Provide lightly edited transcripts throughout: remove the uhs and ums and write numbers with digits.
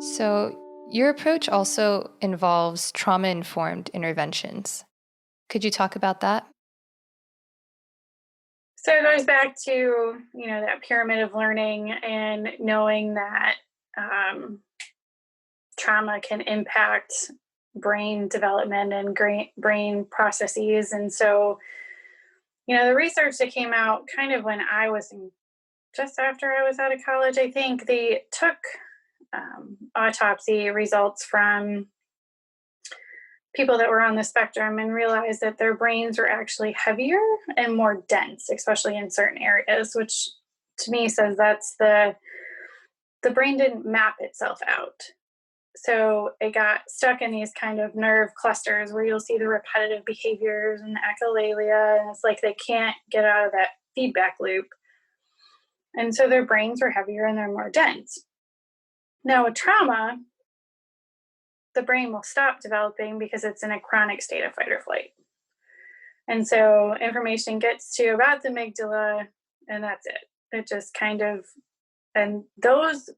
So, your approach also involves trauma-informed interventions. Could you talk about that? So it goes back to, that pyramid of learning and knowing that um, trauma can impact brain development and brain processes. And so, the research that came out kind of when I was just after I was out of college, I think they took autopsy results from people that were on the spectrum and realized that their brains were actually heavier and more dense, especially in certain areas, which to me says that's the brain didn't map itself out. So it got stuck in these kind of nerve clusters where you'll see the repetitive behaviors and the echolalia, and it's like they can't get out of that feedback loop. And so their brains were heavier and they're more dense. Now, with trauma, the brain will stop developing because it's in a chronic state of fight or flight. And so information gets to about the amygdala, and that's it. It just kind of, and those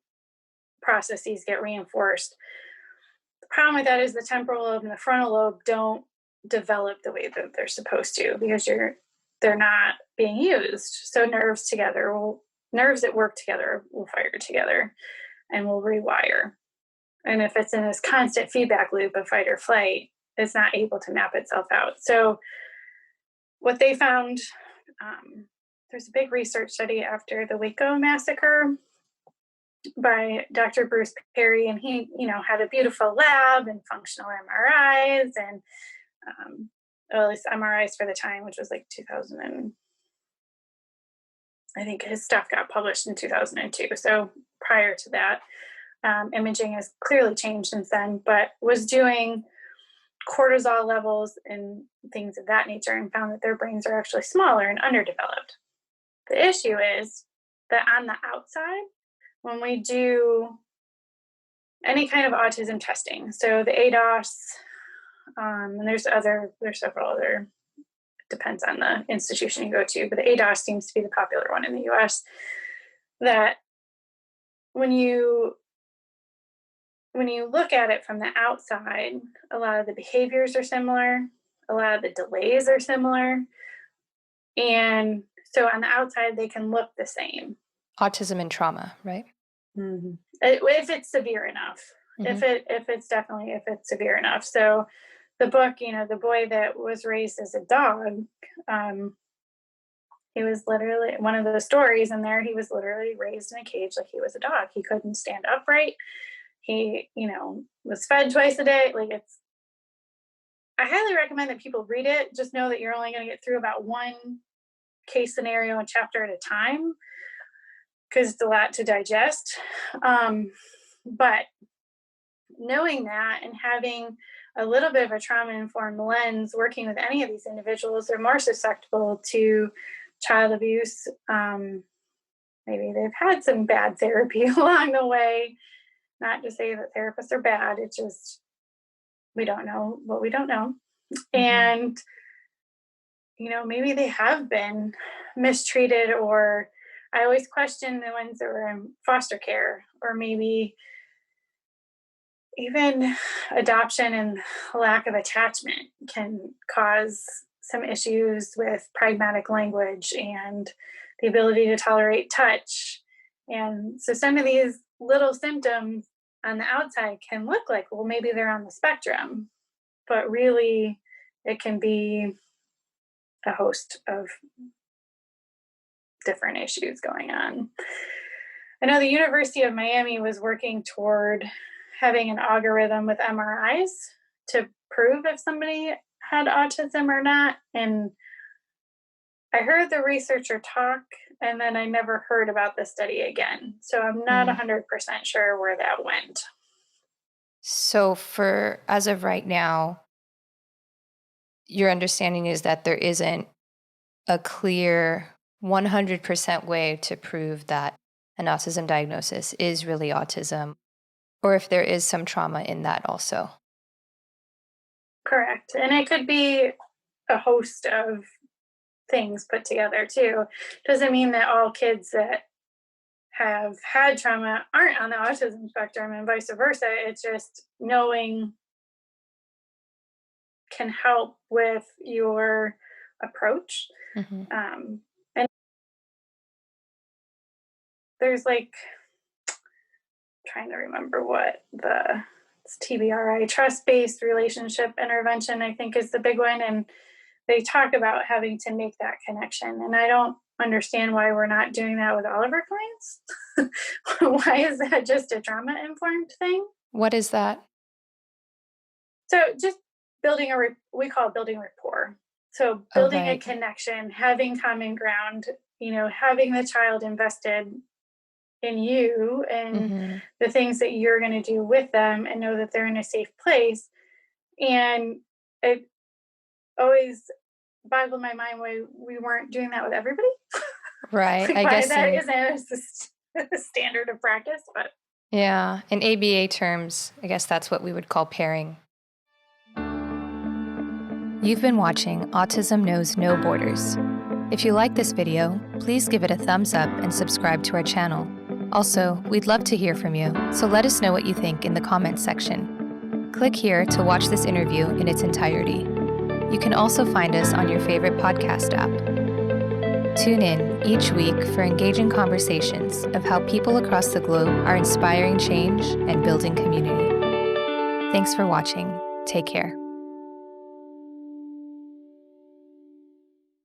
processes get reinforced. The problem with that is the temporal lobe and the frontal lobe don't develop the way that they're supposed to because they're not being used. So nerves that work together will fire together and will rewire. And if it's in this constant feedback loop of fight or flight, it's not able to map itself out. So what they found, there's a big research study after the Waco massacre by Dr. Bruce Perry, and he, had a beautiful lab and functional MRIs and at least MRIs for the time, which was like 2000 and I think his stuff got published in 2002. So prior to that, imaging has clearly changed since then, but was doing cortisol levels and things of that nature and found that their brains are actually smaller and underdeveloped. The issue is that on the outside, when we do any kind of autism testing, so the ADOS, and there's several other, depends on the institution you go to, but the ADOS seems to be the popular one in the US, that when you look at it from the outside, a lot of the behaviors are similar, a lot of the delays are similar. And so on the outside, they can look the same. Autism and trauma, right? Mm-hmm. If it's severe enough, Mm-hmm. if it's severe enough. So the book, the boy that was raised as a dog, he was literally one of those stories in there. He was literally raised in a cage like he was a dog. He couldn't stand upright. He, was fed twice a day. I highly recommend that people read it. Just know that you're only going to get through about one case scenario and chapter at a time because it's a lot to digest. But knowing that and having a little bit of a trauma-informed lens working with any of these individuals, they're more susceptible to child abuse. Maybe they've had some bad therapy along the way. Not to say that therapists are bad. It's just we don't know what we don't know. Mm-hmm. And, maybe they have been mistreated, or I always question the ones that were in foster care, or maybe even adoption and lack of attachment can cause some issues with pragmatic language and the ability to tolerate touch. And so some of these little symptoms on the outside can look like, well, maybe they're on the spectrum, but really it can be a host of different issues going on. I know the University of Miami was working toward having an algorithm with MRIs to prove if somebody had autism or not. And I heard the researcher talk, and then I never heard about the study again. So I'm not Mm. 100% sure where that went. So, for as of right now, your understanding is that there isn't a clear 100% way to prove that an autism diagnosis is really autism, or if there is some trauma in that also. Correct. And it could be a host of things put together too. Doesn't mean that all kids that have had trauma aren't on the autism spectrum, and vice versa. It's just knowing can help with your approach. Mhm. And there's like, trying to remember what it's TBRI, trust-based relationship intervention, I think is the big one. And they talk about having to make that connection. And I don't understand why we're not doing that with all of our clients. Why is that just a trauma-informed thing? What is that? So just building we call it building rapport. So Oh, building a right. connection, having common ground, having the child invested in you and Mhm. the things that you're going to do with them, and know that they're in a safe place. And it always boggled my mind why we weren't doing that with everybody. Right. Like I why guess that in isn't a standard of practice. But yeah, in ABA terms, I guess that's what we would call pairing. You've been watching Autism Knows No Borders. If you like this video, please give it a thumbs up and subscribe to our channel. Also, we'd love to hear from you, so let us know what you think in the comments section. Click here to watch this interview in its entirety. You can also find us on your favorite podcast app. Tune in each week for engaging conversations of how people across the globe are inspiring change and building community. Thanks for watching. Take care.